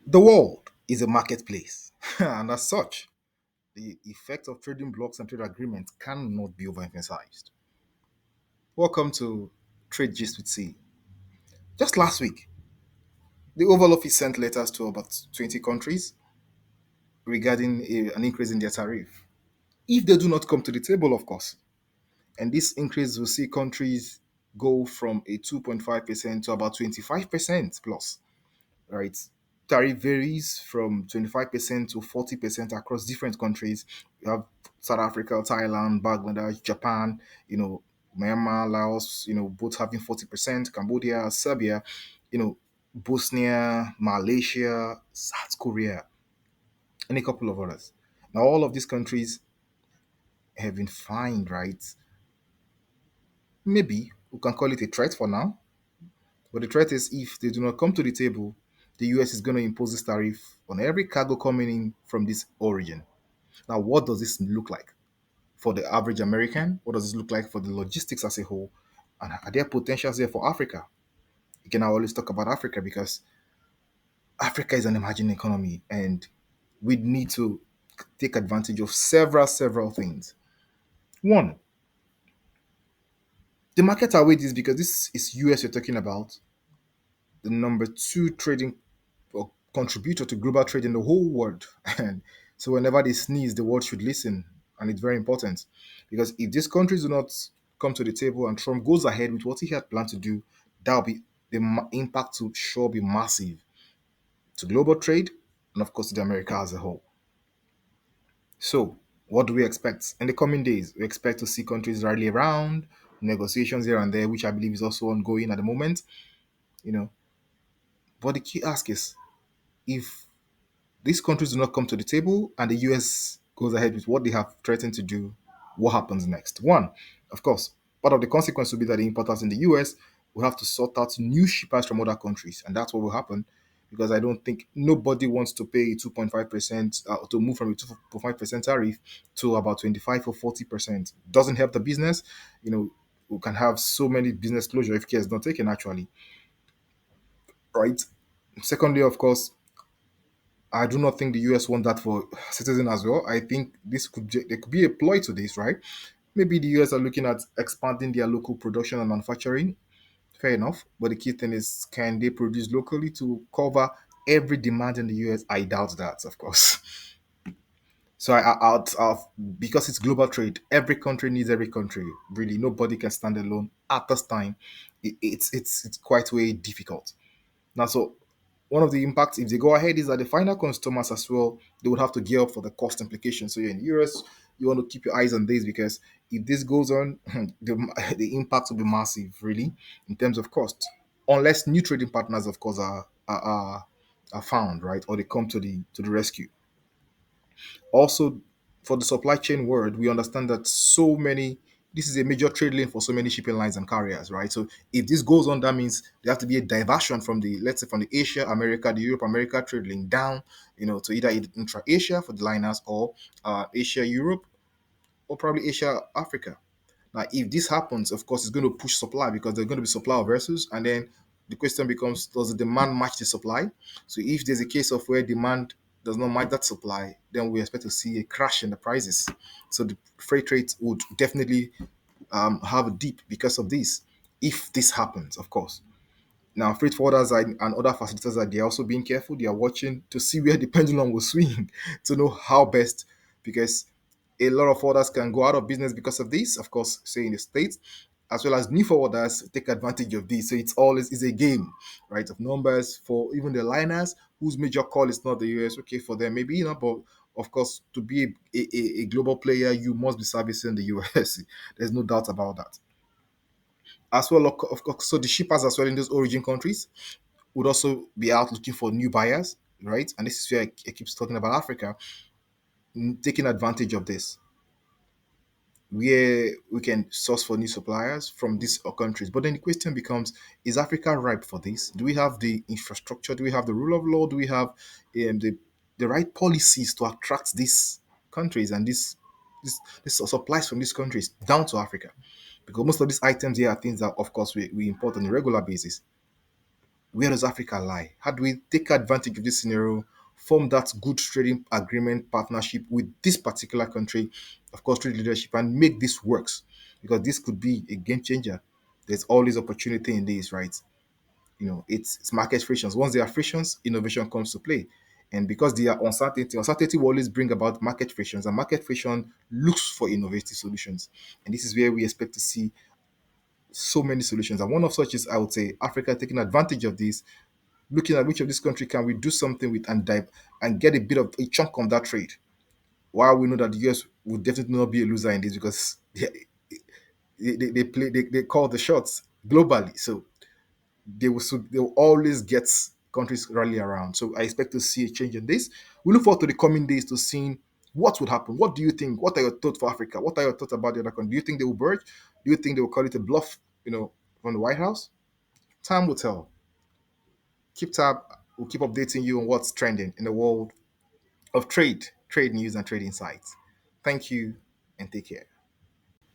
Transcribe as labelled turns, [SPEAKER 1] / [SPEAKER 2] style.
[SPEAKER 1] The world is a marketplace, and as such, the effect of trading blocks and trade agreements cannot be overemphasized. Welcome to Trade Gist with C. Just last week, the Oval Office sent letters to about 20 countries regarding an increase in their tariff. If they do not come to the table, of course, and this increase will see countries go from a 2.5% to about 25% plus, right? Tariff varies from 25% to 40% across different countries. You have South Africa, Thailand, Bangladesh, Japan, Myanmar, Laos, both having 40%, Cambodia, Serbia, you know, Bosnia, Malaysia, South Korea, and a couple of others. Now, all of these countries have been fined, right? Maybe we can call it a threat for now, but the threat is if they do not come to the table, the US is going to impose this tariff on every cargo coming in from this origin. Now, what does this look like for the average American? What does this look like for the logistics as a whole? And are there potentials there for Africa? Again, I always talk about Africa because Africa is an emerging economy and we need to take advantage of several things. One, the markets are with this because this is US you're talking about, the number two trading or contributor to global trade in the whole world. And so whenever they sneeze, the world should listen. And it's very important because if these countries do not come to the table and Trump goes ahead with what he had planned to do, that'll be the impact to sure be massive to global trade and of course to the America as a whole. So what do we expect in the coming days? We expect to see countries rally around, negotiations here and there, which I believe is also ongoing at the moment. You know, but the key ask is if these countries do not come to the table and the US goes ahead with what they have threatened to do, what happens next? One, of course, part of the consequence will be that the importers in the US will have to sort out new shippers from other countries. And that's what will happen because I don't think nobody wants to pay 2.5% to move from a 2.5% tariff to about 25 or 40%. Doesn't help the business. We can have so many business closure if care is not taken, actually, right? Secondly, of course, I do not think the US want that for citizens as well. I think there could be a ploy to this, right? Maybe the US are looking at expanding their local production and manufacturing. Fair enough, but the key thing is, can they produce locally to cover every demand in the US? I doubt that, of course. So because it's global trade, every country needs every country. Really, nobody can stand alone at this time. It's quite way difficult. Now, so one of the impacts, if they go ahead, is that the final customers as well, they would have to gear up for the cost implications. So, in US, you want to keep your eyes on this because if this goes on, the impact will be massive, really, in terms of cost. Unless new trading partners, of course, are found, right, or they come to the rescue. Also, for the supply chain world, we understand that this is a major trade lane for so many shipping lines and carriers, right? So if this goes on, that means there have to be a diversion from let's say from the Asia, America, the Europe, America trade lane down, to either intra-Asia for the liners or Asia, Europe, or probably Asia, Africa. Now, if this happens, of course, it's going to push supply because there's going to be supply of vessels, and then the question becomes: does the demand match the supply? So, if there's a case of where demand does not match that supply, then we expect to see a crash in the prices. So, the freight rates would definitely have a dip because of this. If this happens, of course. Now, freight forwarders and other facilitators are they are also being careful. They are watching to see where the pendulum will swing to know how best, because a lot of forwarders can go out of business because of this. Of course, say in the states, as well as new forwarders take advantage of this. So it's always is a game, right? Of numbers for even the liners whose major call is not the US. Okay, for them maybe but of course, to be a global player, you must be servicing the US. There's no doubt about that. As well, of course, so the shippers as well in those origin countries would also be out looking for new buyers, right? And this is where I keep talking about Africa, taking advantage of this, where we can source for new suppliers from these countries. But then the question becomes: is Africa ripe for this? Do we have the infrastructure? Do we have the rule of law? Do we have the right policies to attract these countries and this supplies from these countries down to Africa? Because most of these items here are things that, of course, we import on a regular basis. Where does Africa lie? How do we take advantage of this scenario, form that good trading agreement partnership with this particular country, of course, trade leadership, and make this works? Because this could be a game changer. There's always opportunity in this, right? It's market frictions. Once there are frictions, innovation comes to play. And because there are uncertainty will always bring about market frictions, and market friction looks for innovative solutions. And this is where we expect to see so many solutions. And one of such is, I would say, Africa taking advantage of this, looking at which of this country can we do something with and dive and get a bit of a chunk of that trade. While we know that the US will definitely not be a loser in this because they call the shots globally. So they will always get countries rally around. So I expect to see a change in this. We look forward to the coming days to seeing what would happen. What do you think? What are your thoughts for Africa? What are your thoughts about the other country? Do you think they will merge? Do you think they will call it a bluff? From the White House? Time will tell. Keep tab. We'll keep updating you on what's trending in the world of trade news, and trade insights. Thank you and take care.